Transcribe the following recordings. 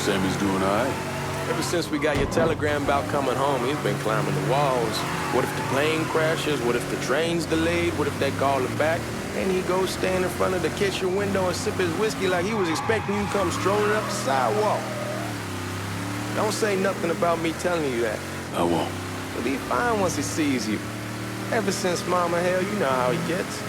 Sammy's doing all right. Ever since we got your telegram about coming home, he's been climbing the walls. What if the plane crashes? What if the train's delayed? What if they call him back? And he goes stand in front of the kitchen window and sip his whiskey like he was expecting you to come strolling up the sidewalk. Don't say nothing about me telling you that. I won't. He'll be fine once he sees you. Ever since Mama, hell, you know how he gets.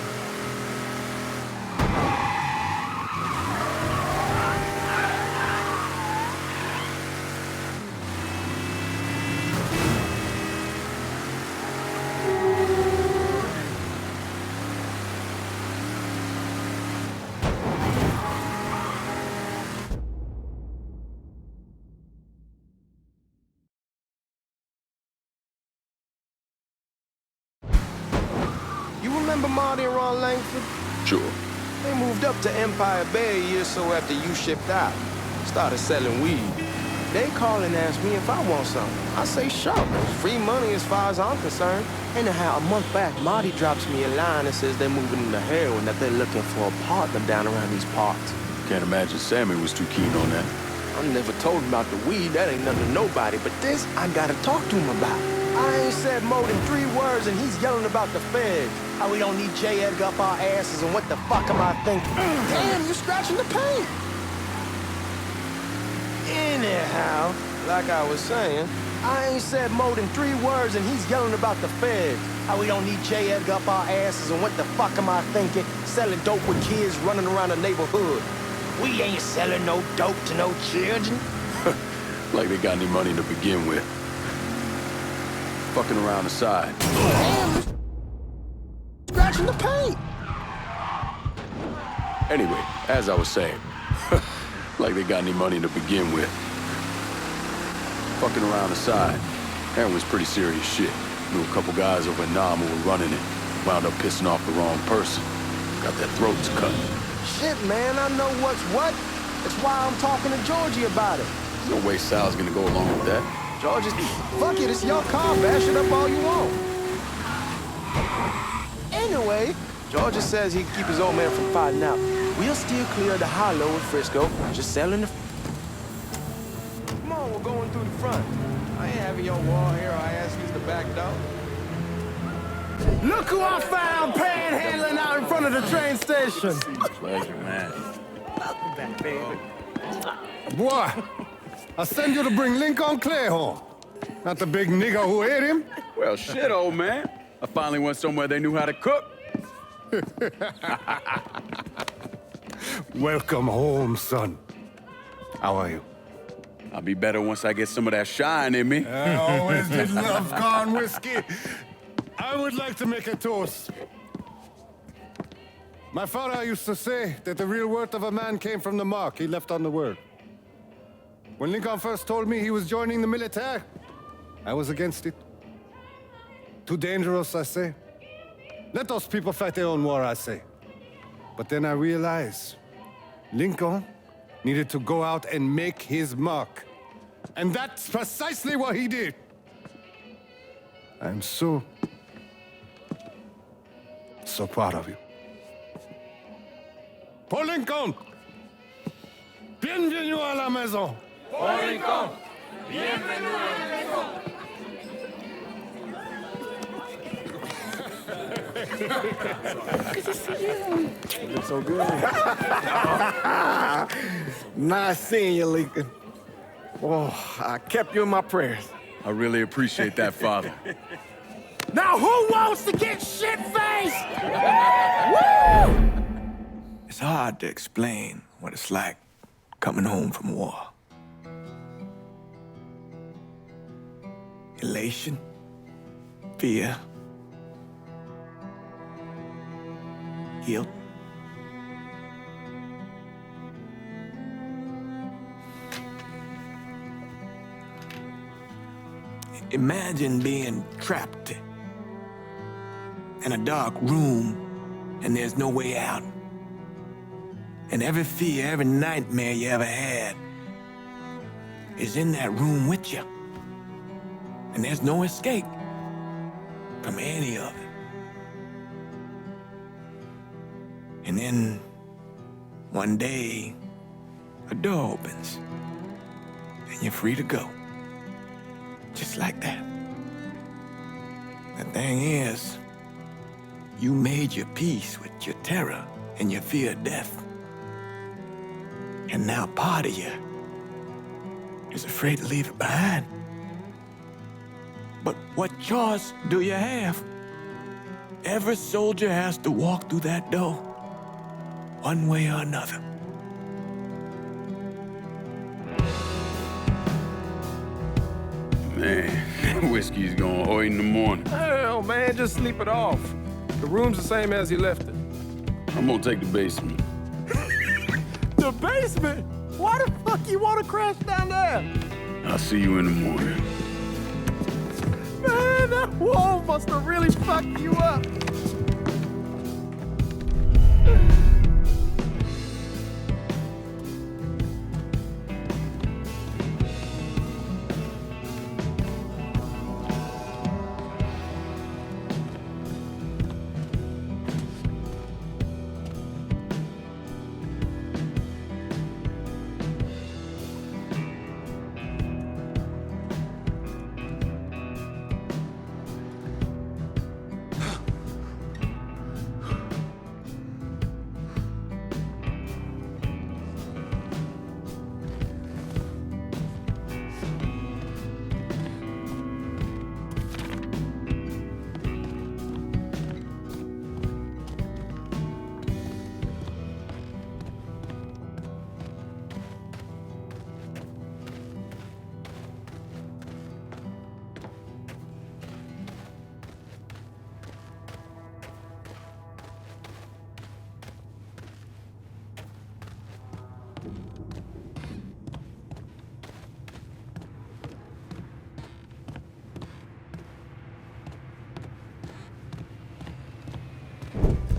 You remember Marty and Ron Langford? Sure. They moved up to Empire Bay a year or so after you shipped out. Started selling weed. They call and ask me if I want something. I say sure. It's free money as far as I'm concerned. Anyhow, a month back, Marty drops me a line and says they're moving into heroin, that they're looking for a partner down around these parts. Can't imagine Sammy was too keen on that. I never told him about the weed. That ain't nothing to nobody. But this, I gotta talk to him about. I ain't said more than 3 words and he's yelling about the feds. How we don't need J. Edgar up our asses and what the fuck am I thinking? Damn, you scratching the paint. Anyhow, like I was saying, I ain't said more than 3 words and he's yelling about the feds. How we don't need J. Edgar up our asses and what the fuck am I thinking? Selling dope with kids running around the neighborhood. We ain't selling no dope to no children. Like they got any money to begin with. Fucking around the side. Damn, scratching the paint. Anyway, as I was saying, like they got any money to begin with. Fucking around the side. That was pretty serious shit. Knew a couple guys over in Nam who were running it. Wound up pissing off the wrong person. Got their throats cut. Shit, man, I know what's what. That's why I'm talking to Georgie about it. There's no way Sal's gonna go along with that. Georgie, fuck it, it's your car. Bash it up all you want. Anyway, Georgia says he'd keep his old man from fighting out. We'll steer clear of the hollow in Frisco, just selling the... Come on, we're going through the front. I ain't having your wall here, I ask use the back door. Look who I found panhandling out in front of the train station. Pleasure, man. Welcome back, baby. Boy, I send you to bring Lincoln Clay home. Not the big nigger who ate him. Well, shit, old man. I finally went somewhere they knew how to cook. Welcome home, son. How are you? I'll be better once I get some of that shine in me. I always did love corn whiskey. I would like to make a toast. My father used to say that the real worth of a man came from the mark he left on the world. When Lincoln first told me he was joining the military, I was against it. Too dangerous, I say. Let those people fight their own war, I say. But then I realized Lincoln needed to go out and make his mark. And that's precisely what he did. I'm so proud of you. Paul Lincoln! Bienvenue à la maison! Paul Lincoln! Bienvenue à la maison! Good to see you. You look so good. Nice seeing you, Lincoln. Oh, I kept you in my prayers. I really appreciate that, Father. Now who wants to get shit-faced? Woo! It's hard to explain what it's like coming home from war. Elation, fear, guilt. Imagine being trapped in a dark room and there's no way out. And every fear, every nightmare you ever had is in that room with you. And there's no escape from any of it. And then one day, a door opens and you're free to go. Just like that. The thing is, you made your peace with your terror and your fear of death. And now part of you is afraid to leave it behind. But what choice do you have? Every soldier has to walk through that door, one way or another. Man, whiskey's going oi in the morning. Hell, man, just sleep it off. The room's the same as you left it. I'm gonna take the basement. The basement? Why the fuck you want to crash down there? I'll see you in the morning. Man, that wall must have really fucked you up.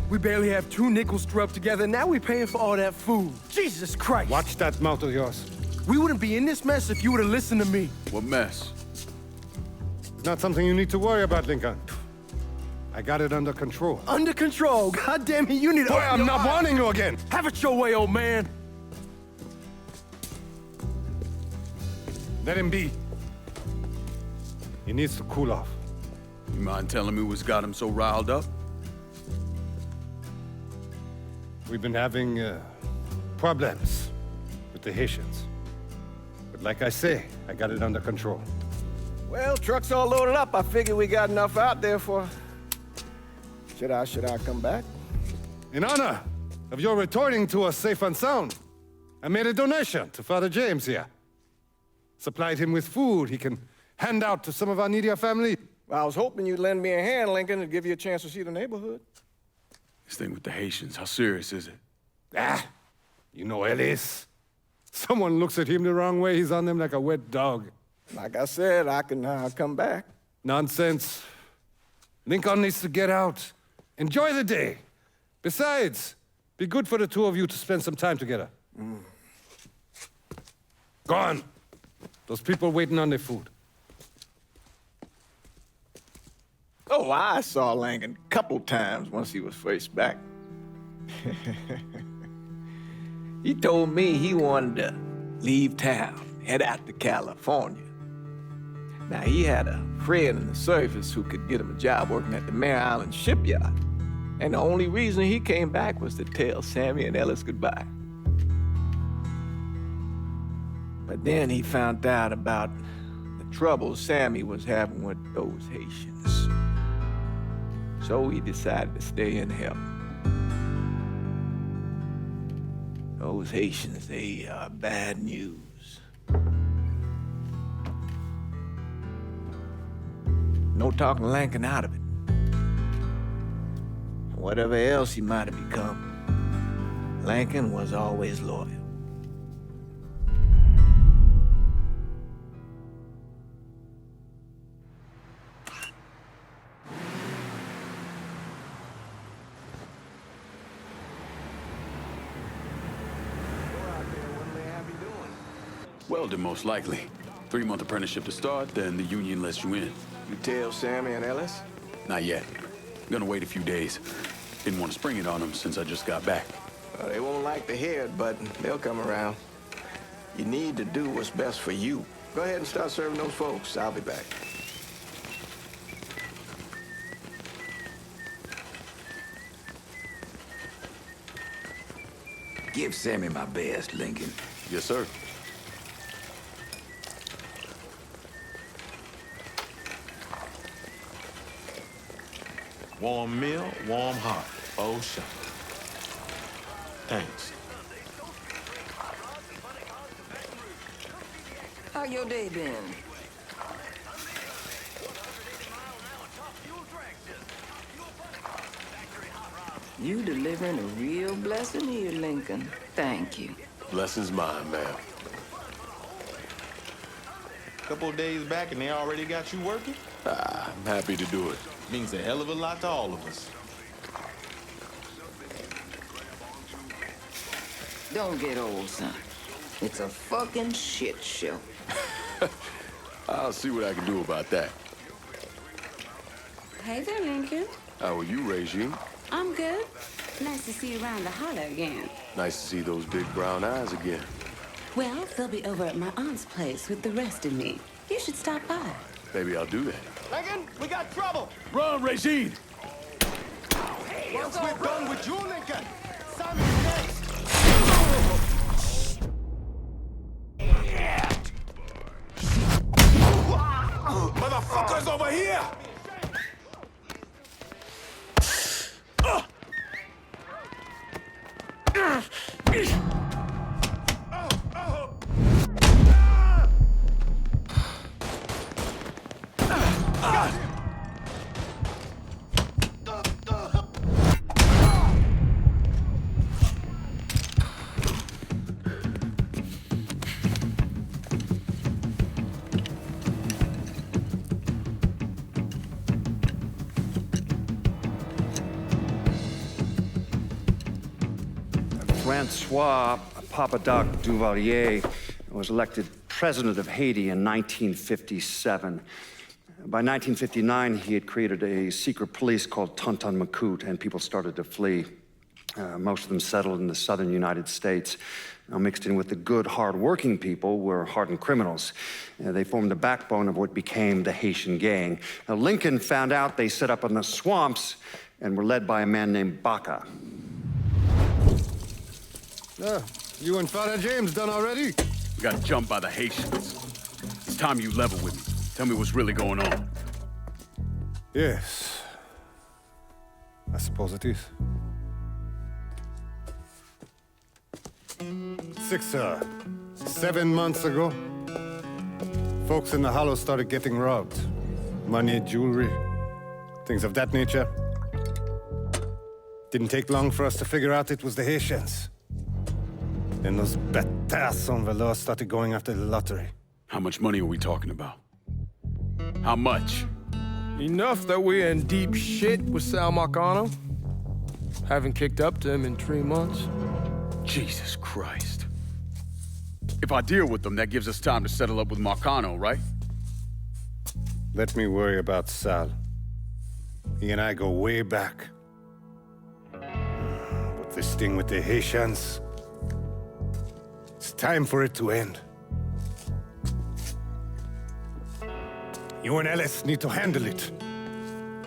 We barely have 2 nickels to rub together, now we paying for all that food. Jesus Christ! Watch that mouth of yours. We wouldn't be in this mess if you would have listened to me. What mess? It's not something you need to worry about, Lincoln. I got it under control. Under control. God damn it, you need to... Boy, I'm not warning you again! Have it your way, old man. Let him be. He needs to cool off. You mind telling me what's got him so riled up? We've been having problems with the Haitians. But like I say, I got it under control. Well, truck's all loaded up. I figure we got enough out there for... Should I come back? In honor of your returning to us safe and sound, I made a donation to Father James here. Supplied him with food he can hand out to some of our needier family. Well, I was hoping you'd lend me a hand, Lincoln, and give you a chance to see the neighborhood. This thing with the Haitians, how serious is it? Ah, you know Ellis. Someone looks at him the wrong way, he's on them like a wet dog. Like I said, I can come back. Nonsense. Lincoln needs to get out. Enjoy the day. Besides, be good for the two of you to spend some time together. Go on. Those people waiting on their food. Oh, I saw Lincoln a couple times once he was first back. He told me he wanted to leave town, head out to California. Now, he had a friend in the service who could get him a job working at the Mare Island shipyard. And the only reason he came back was to tell Sammy and Ellis goodbye. But then he found out about the trouble Sammy was having with those Haitians. So he decided to stay and help. Those Haitians, they are bad news. No talking Lincoln out of it. Whatever else he might have become, Lincoln was always loyal. Welding, most likely. 3-month apprenticeship to start, then the union lets you in. You tell Sammy and Ellis? Not yet. Gonna wait a few days. Didn't want to spring it on them since I just got back. Well, they won't like to hear it, but they'll come around. You need to do what's best for you. Go ahead and start serving those folks. I'll be back. Give Sammy my best, Lincoln. Yes, sir. Warm meal, warm heart. Oh, shut. Thanks. How your day been? You delivering a real blessing here, Lincoln. Thank you. Blessing's mine, ma'am. Couple of days back and they already got you working? I'm happy to do it. Means a hell of a lot to all of us. Don't get old, son. It's a fucking shit show. I'll see what I can do about that. Hey there, Lincoln. How are you, Regine? I'm good. Nice to see you around the holler again. Nice to see those big brown eyes again. Well, they'll be over at my aunt's place with the rest of me. You should stop by. Maybe I'll do that. Lincoln, we got trouble. Run, Regine! Once we're done with you, Lincoln, Sammy's next. Motherfuckers over here! Francois Papadoc Duvalier was elected president of Haiti in 1957. By 1959, he had created a secret police called Tonton Macoute, and people started to flee. Most of them settled in the southern United States. Now, mixed in with the good, hard-working people were hardened criminals. They formed the backbone of what became the Haitian gang. Now, Lincoln found out they set up in the swamps and were led by a man named Baca. You and Father James done already? We got jumped by the Haitians. It's time you level with me. Tell me what's really going on. Yes. I suppose it is. 7 months ago, folks in the Hollow started getting robbed. Money, jewelry, things of that nature. Didn't take long for us to figure out it was the Haitians. Then those bâtards on velours started going after the lottery. How much money are we talking about? How much? Enough that we're in deep shit with Sal Marcano. Haven't kicked up to him in 3 months. Jesus Christ. If I deal with them, that gives us time to settle up with Marcano, right? Let me worry about Sal. He and I go way back. But this thing with the Haitians, it's time for it to end. You and Ellis need to handle it.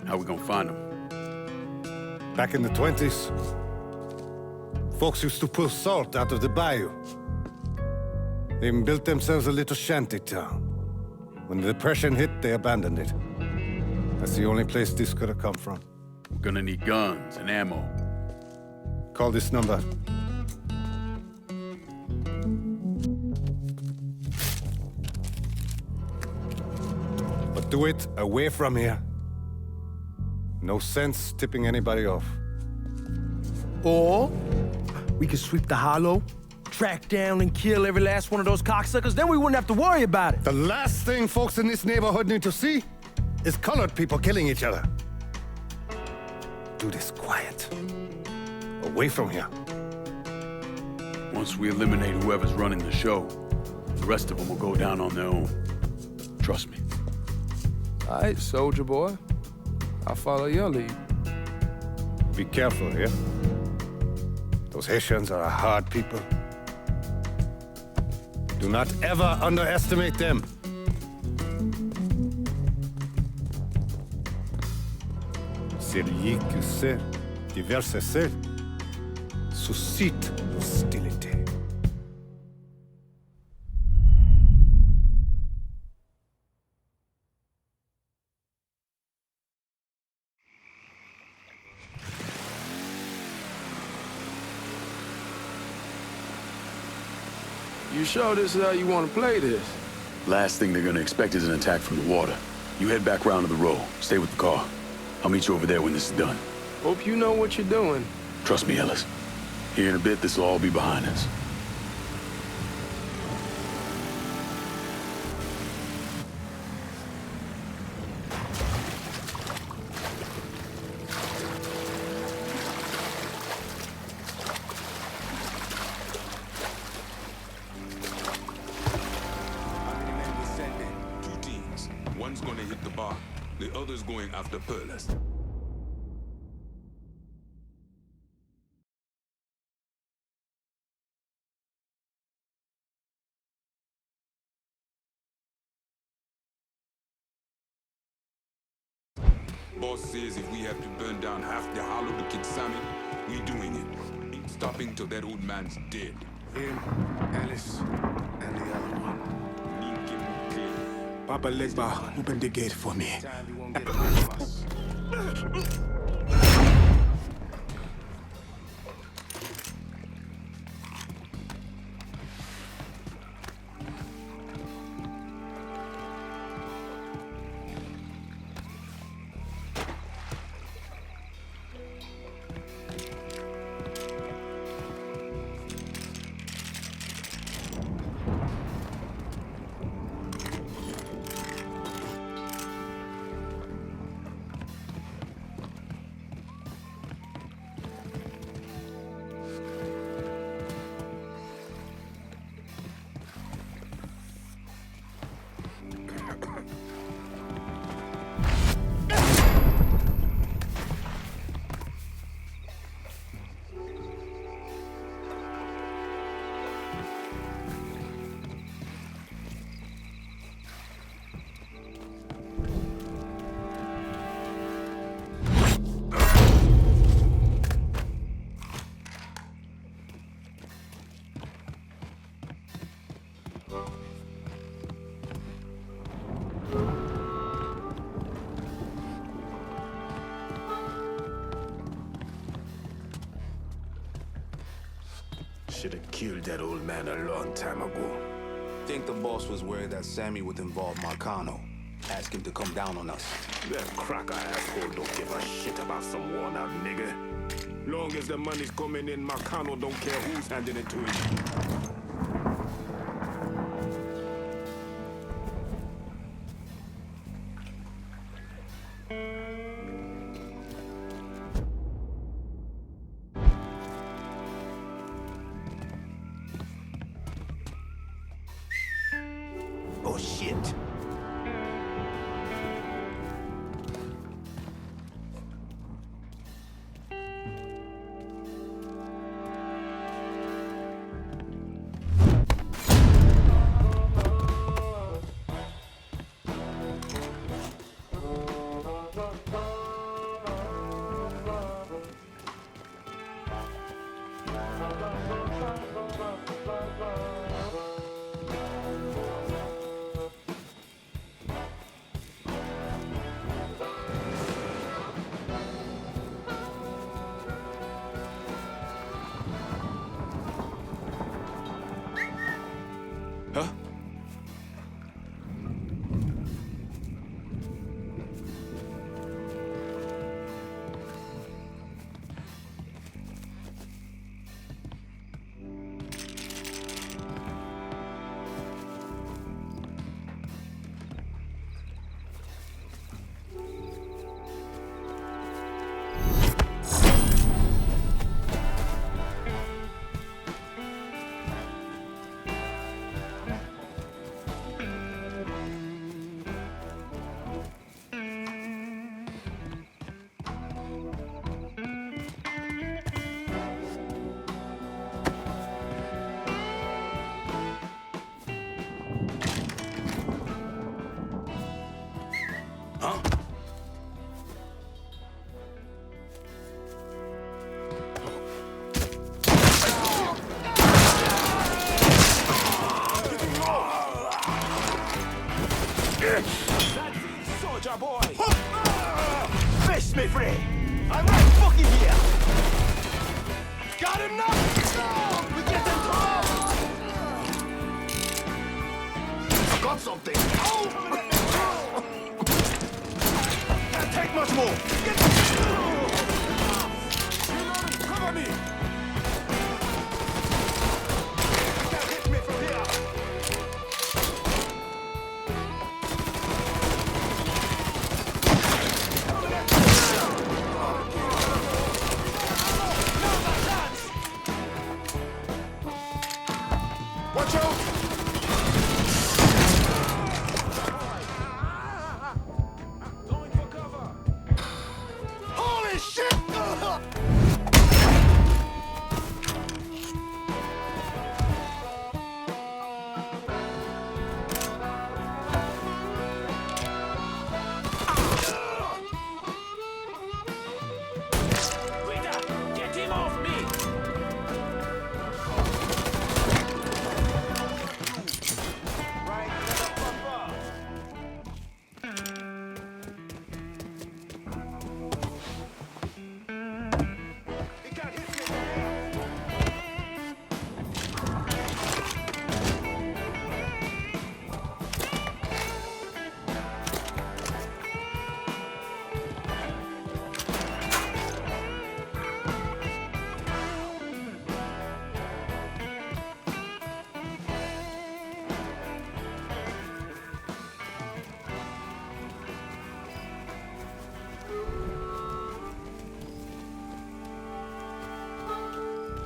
How we gonna find them? Back in the 20s, folks used to pull salt out of the bayou. They even built themselves a little shanty town. When the Depression hit, they abandoned it. That's the only place this could have come from. We're gonna need guns and ammo. Call this number. But do it away from here. No sense tipping anybody off. Or we could sweep the Hollow, track down and kill every last one of those cocksuckers, then we wouldn't have to worry about it. The last thing folks in this neighborhood need to see is colored people killing each other. Do this quiet. Away from here. Once we eliminate whoever's running the show, the rest of them will go down on their own. Trust me. All right, soldier boy. I'll follow your lead. Be careful here. Those Haitians are a hard people. Do not ever underestimate them. Celui qui sait diverser suscite hostilité. You sure this is how you want to play this? Last thing they're gonna expect is an attack from the water. You head back round to the row. Stay with the car. I'll meet you over there when this is done. Hope you know what you're doing. Trust me, Ellis. Here in a bit, this will all be behind us. How many men we sending? 2 teams. One's gonna hit the bar. The other's going after Perlas. Boss says if we have to burn down half the hollow to kill Sammy, we doing it. Ain't stopping till that old man's dead. Him, Alice, and the other one. Papa Legba, open the gate for me. Time you won't get away from us. Should've killed that old man a long time ago. Think the boss was worried that Sammy would involve Marcano. Ask him to come down on us. That cracker asshole don't give a shit about some worn-out nigga. Long as the money's coming in, Marcano don't care who's handing it to him. Oh, shit. Huh? me free. I'm right fucking here. Got him now? No! We get them through! Got something! Can't take much more! Get cover me! You can't hit me from here! Watch out! Going for cover! Holy shit! Rita, get him off me! Right, motherfucker! He can't hit me!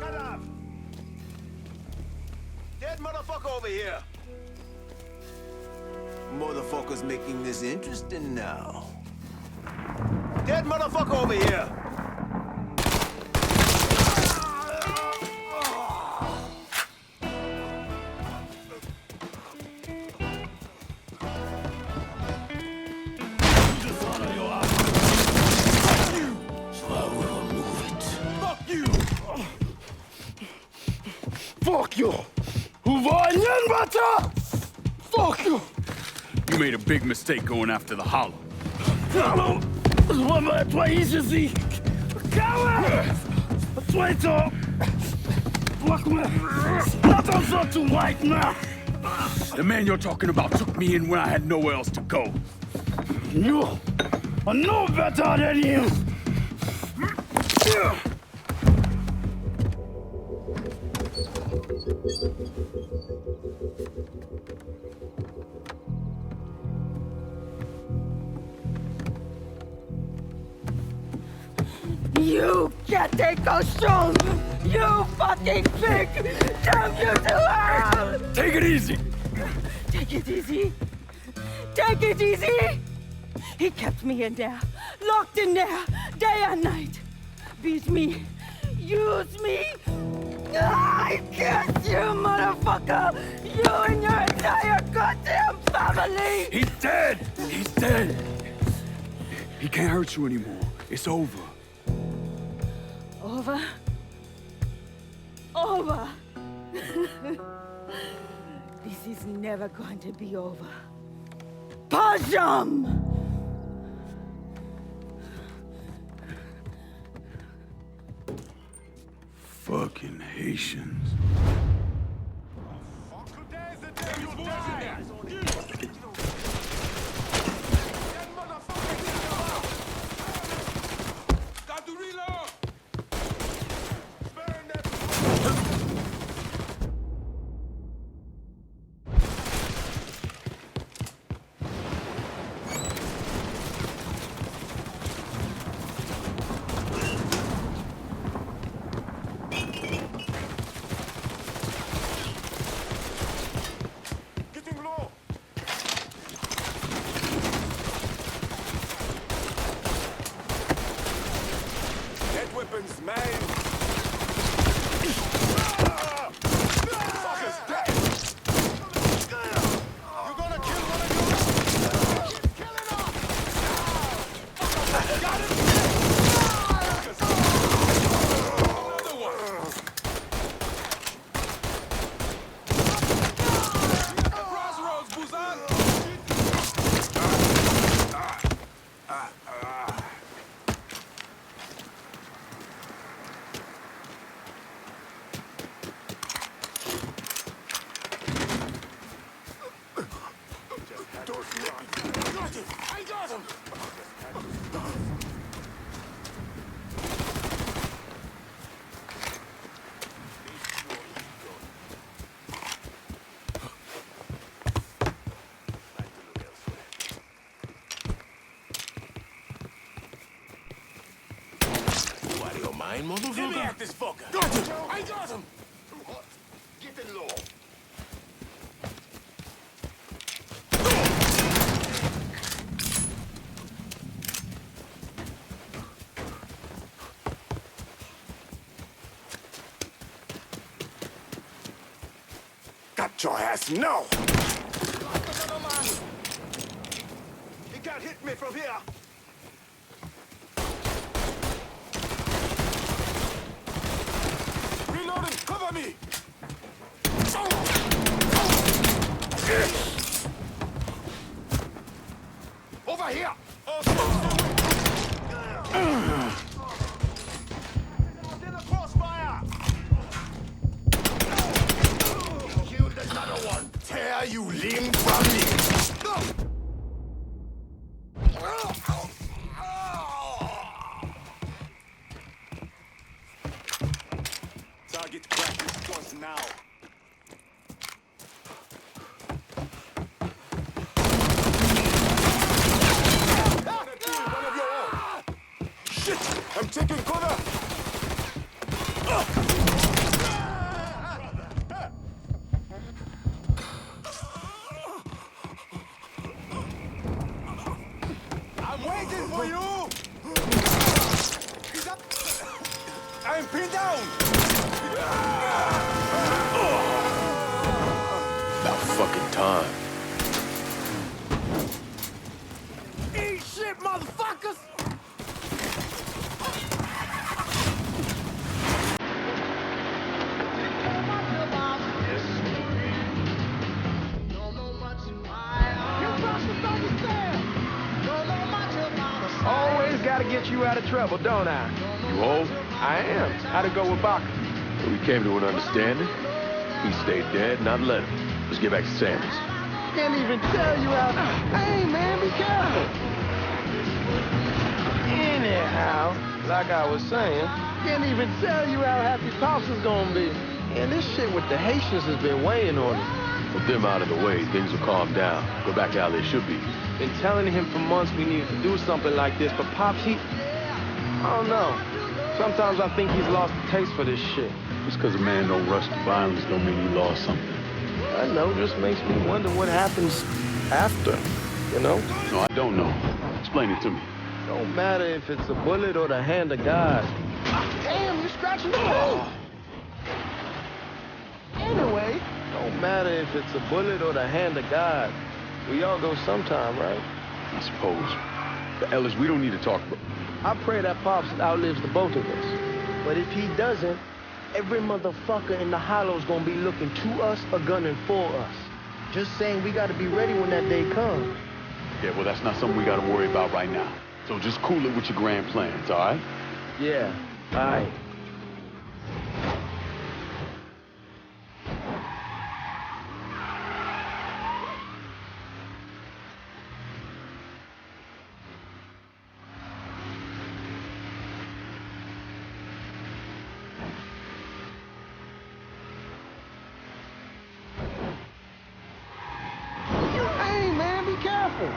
Cut off! Dead motherfucker over here! Motherfucker's making this interesting now. Dead motherfucker over here! Fuck you! Fuck you! You made a big mistake going after the Hollow. The man you're talking about took me in when I had nowhere else to go. You are no better than him! You can't take those strolls! You fucking pig! Damn you to hell! Take it easy! Take it easy! Take it easy! He kept me in there, locked in there, day and night. Beat me, use me. I curse you, motherfucker! You and your entire goddamn family! He's dead! He's dead! He can't hurt you anymore. It's over. Over? Over! This is never going to be over. Pajam! Fucking Haitians. Got to reload! line, motherfucker. Let me at this fucker. Got him! I got him! Get in low. Got your ass now! He can't hit me from here. Reloading! Cover me! Over here. In the crossfire. Killed another one. Tear you limb from me! Target practice was now. One of your own! Shit! I'm taking cover! I'm waiting for you. He's up. I'm pinned down! About fucking time. Eat shit, motherfuckers. Always gotta get you out of trouble, don't I? You home? I am. How'd it go with Baca? Well, we came to an understanding. He stayed dead, and I'd let him. Let's get back to Sammy's. Can't even tell you how. Hey, man, be careful. Anyhow, like I was saying, can't even tell you how happy Pops is gonna be. And this shit with the Haitians has been weighing on him. With them out of the way, things will calm down. Go back to how they should be. Been telling him for months we needed to do something like this, but Pops, I don't know. Sometimes I think he's lost the taste for this shit. Just because a man don't rush to violence don't mean he lost something. I know, just makes me wonder what happens after, you know? No, I don't know. Explain it to me. Don't matter if it's a bullet or the hand of God. Damn, you're scratching the bone! Anyway, don't matter if it's a bullet or the hand of God. We all go sometime, right? I suppose. But Ellis, we don't need to talk about... I pray that Pops outlives the both of us. But if he doesn't, every motherfucker in the hollow's gonna be looking to us or gunning for us. Just saying we gotta be ready when that day comes. Yeah, well, that's not something we gotta worry about right now. So just cool it with your grand plans, all right? Yeah, all right. Hey, man, be careful.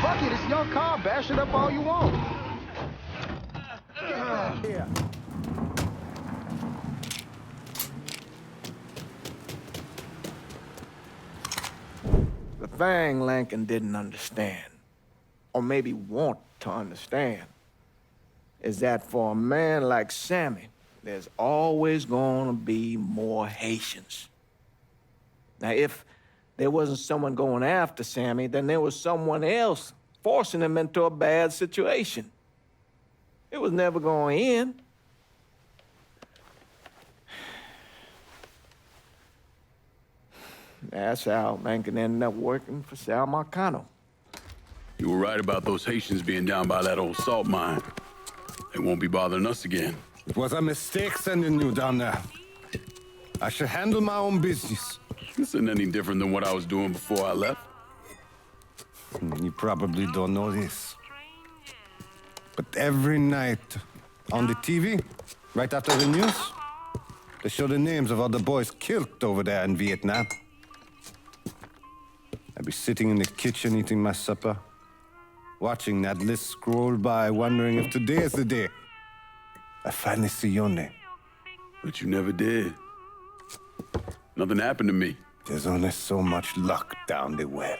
Fuck it, it's your car. Bash it up all you want. Yeah. The thing Lincoln didn't understand, or maybe want to understand, is that for a man like Sammy, there's always gonna be more Haitians. Now, if there wasn't someone going after Sammy, then there was someone else forcing him into a bad situation. It was never going to end. That's how Lincoln ended up working for Sal Marcano. You were right about those Haitians being down by that old salt mine. They won't be bothering us again. It was a mistake sending you down there. I should handle my own business. This isn't any different than what I was doing before I left. You probably don't know this. But every night on the TV, right after the news, They show the names of all the boys killed over there in Vietnam. I'd be sitting in the kitchen eating my supper, watching that list scroll by, wondering if today is the day I finally see your name. But you never did. Nothing happened to me. There's only so much luck down the well.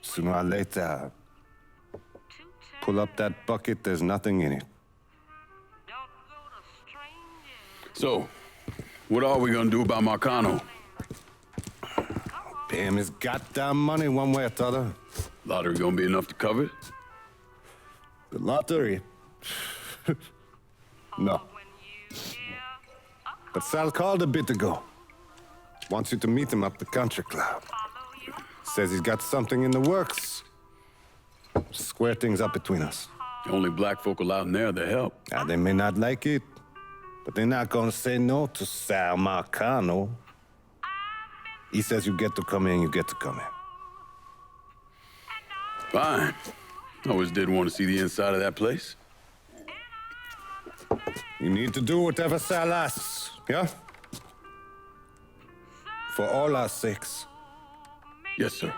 Sooner or later, pull up that bucket, there's nothing in it. So, what are we gonna do about Marcano? Pay him his goddamn money one way or the other. Lottery gonna be enough to cover it? The lottery? No. But Sal called a bit ago. Wants you to meet him up the country club. Says he's got something in the works. Square things up between us. The only black folk allowed in there to help. They may not like it, but they're not gonna say no to Sal Marcano. He says you get to come in, you get to come in. Fine. I always did want to see the inside of that place. You need to do whatever Sal asks, yeah? For all our sakes. Yes, sir.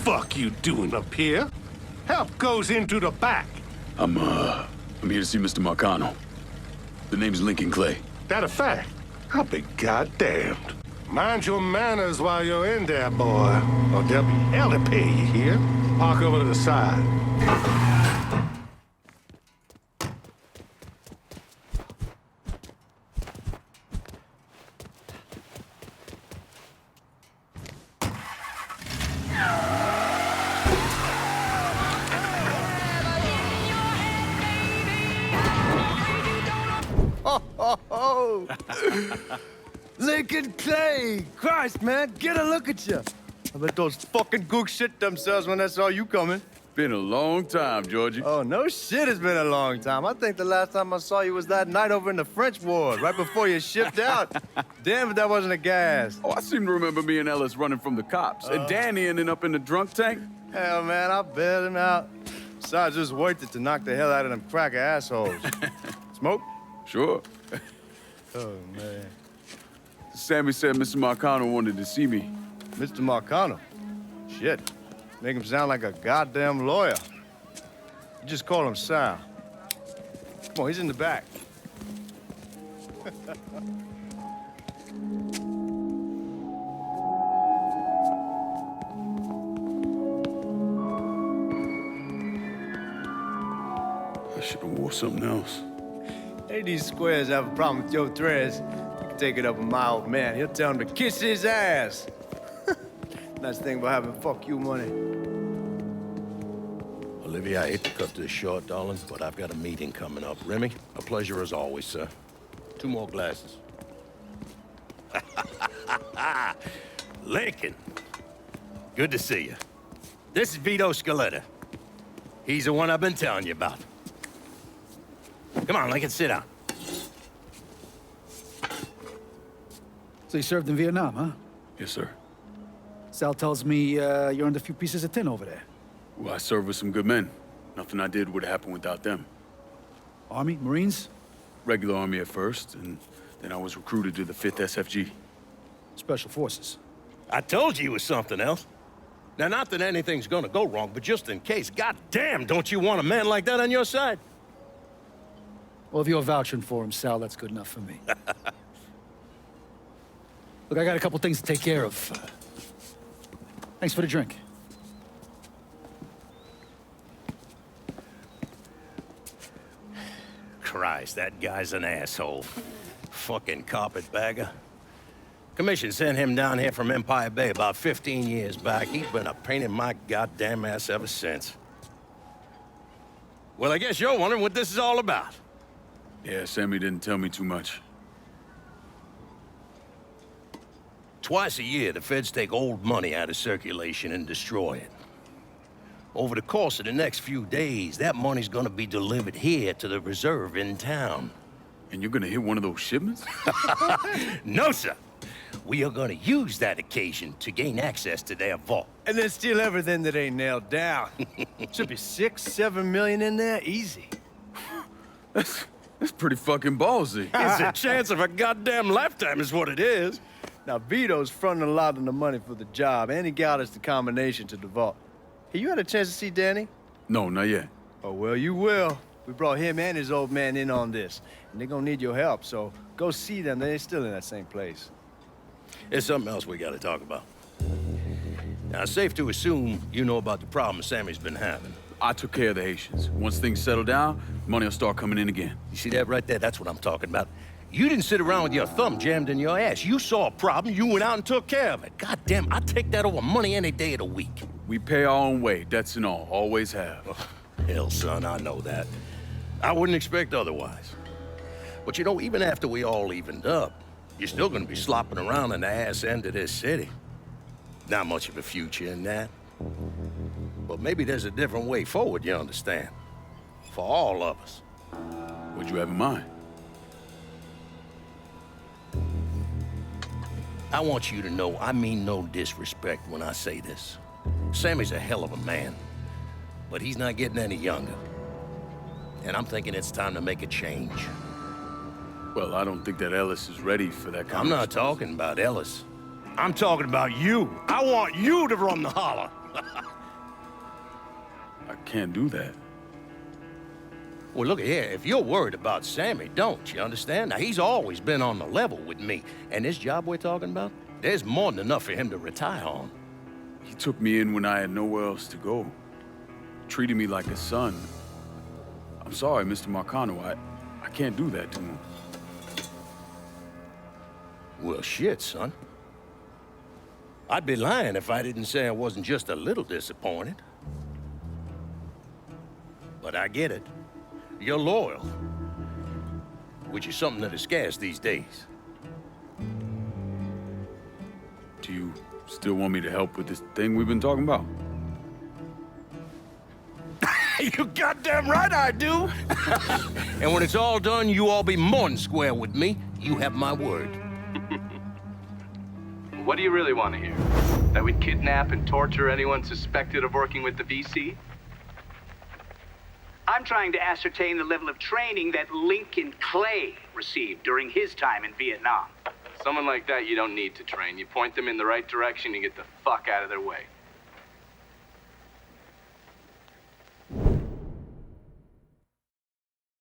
Fuck you doing up here? Help goes into the back. I'm here to see Mr. Marcano. The name's Lincoln Clay. That a fact? I'll be goddamned. Mind your manners while you're in there, boy. Or there'll be hell to pay you here. Park over to the side. Lincoln Clay! Christ, man, get a look at you. I bet those fucking gooks shit themselves when they saw you coming. Been a long time, Georgie. Oh, no shit, it's been a long time. I think the last time I saw you was that night over in the French ward, right before you shipped out. Damn if that wasn't a gas. Oh, I seem to remember me and Ellis running from the cops. And Danny ending up in the drunk tank. Hell, man, I bailed him out. Besides, it was worth it to knock the hell out of them cracker assholes. Smoke? Sure. Oh, man. Sammy said Mr. Marcano wanted to see me. Mr. Marcano? Shit. Make him sound like a goddamn lawyer. You just call him Sal. Come on, he's in the back. I should have wore something else. Hey, these squares have a problem with your threads. You can take it up with my old man. He'll tell him to kiss his ass. Nice thing about having fuck you money. Olivia, I hate to cut this short, darling, but I've got a meeting coming up. Remy, a pleasure as always, sir. 2 more glasses. Lincoln, good to see you. This is Vito Scaletta. He's the one I've been telling you about. Come on, Lincoln, sit down. So you served in Vietnam, huh? Yes, sir. Sal tells me you're under a few pieces of tin over there. Well, I served with some good men. Nothing I did would happen without them. Army? Marines? Regular Army at first, and then I was recruited to the 5th SFG. Special Forces. I told you it was something else. Now, not that anything's gonna go wrong, but just in case, goddamn, don't you want a man like that on your side? Well, if you're vouching for him, Sal, that's good enough for me. Look, I got a couple things to take care of. Thanks for the drink. Christ, that guy's an asshole. Fucking carpetbagger. Commission sent him down here from Empire Bay about 15 years back. He's been a pain in my goddamn ass ever since. Well, I guess you're wondering what this is all about. Yeah, Sammy didn't tell me too much. Twice a year, the feds take old money out of circulation and destroy it. Over the course of the next few days, that money's gonna be delivered here to the reserve in town. And you're gonna hit one of those shipments? No, sir. We are gonna use that occasion to gain access to their vault. And then steal everything that ain't nailed down. Should be 6, 7 million in there, easy. That's pretty fucking ballsy. It's a chance of a goddamn lifetime is what it is. Now, Vito's fronting a lot of the money for the job, and he got us the combination to the vault. Hey, you had a chance to see Danny? No, not yet. Oh, well, you will. We brought him and his old man in on this, and they're gonna need your help, so go see them. They're still in that same place. There's something else we gotta talk about. Now, it's safe to assume you know about the problem Sammy's been having. I took care of the Haitians. Once things settle down, money will start coming in again. You see that right there? That's what I'm talking about. You didn't sit around with your thumb jammed in your ass. You saw a problem, you went out and took care of it. God damn, I'd take that over money any day of the week. We pay our own way, debts and all. Always have. Oh, hell, son, I know that. I wouldn't expect otherwise. But you know, even after we all evened up, you're still gonna be slopping around in the ass end of this city. Not much of a future in that. But maybe there's a different way forward, you understand? For all of us. What'd you have in mind? I want you to know I mean no disrespect when I say this. Sammy's a hell of a man, but he's not getting any younger. And I'm thinking it's time to make a change. Well, I don't think that Ellis is ready for that kind I'm not talking about Ellis. I'm talking about you. I want you to run the holler. I can't do that. Well, look here, if you're worried about Sammy, don't, you understand? Now, he's always been on the level with me. And this job we're talking about, there's more than enough for him to retire on. He took me in when I had nowhere else to go. Treated me like a son. I'm sorry, Mr. Marcano. I can't do that to him. Well, shit, son. I'd be lying if I didn't say I wasn't just a little disappointed. But I get it. You're loyal. Which is something that is scarce these days. Do you still want me to help with this thing we've been talking about? You goddamn right I do! And when it's all done, you all be more than square with me. You have my word. What do you really want to hear? That we'd kidnap and torture anyone suspected of working with the VC? I'm trying to ascertain the level of training that Lincoln Clay received during his time in Vietnam. Someone like that you don't need to train. You point them in the right direction and get the fuck out of their way.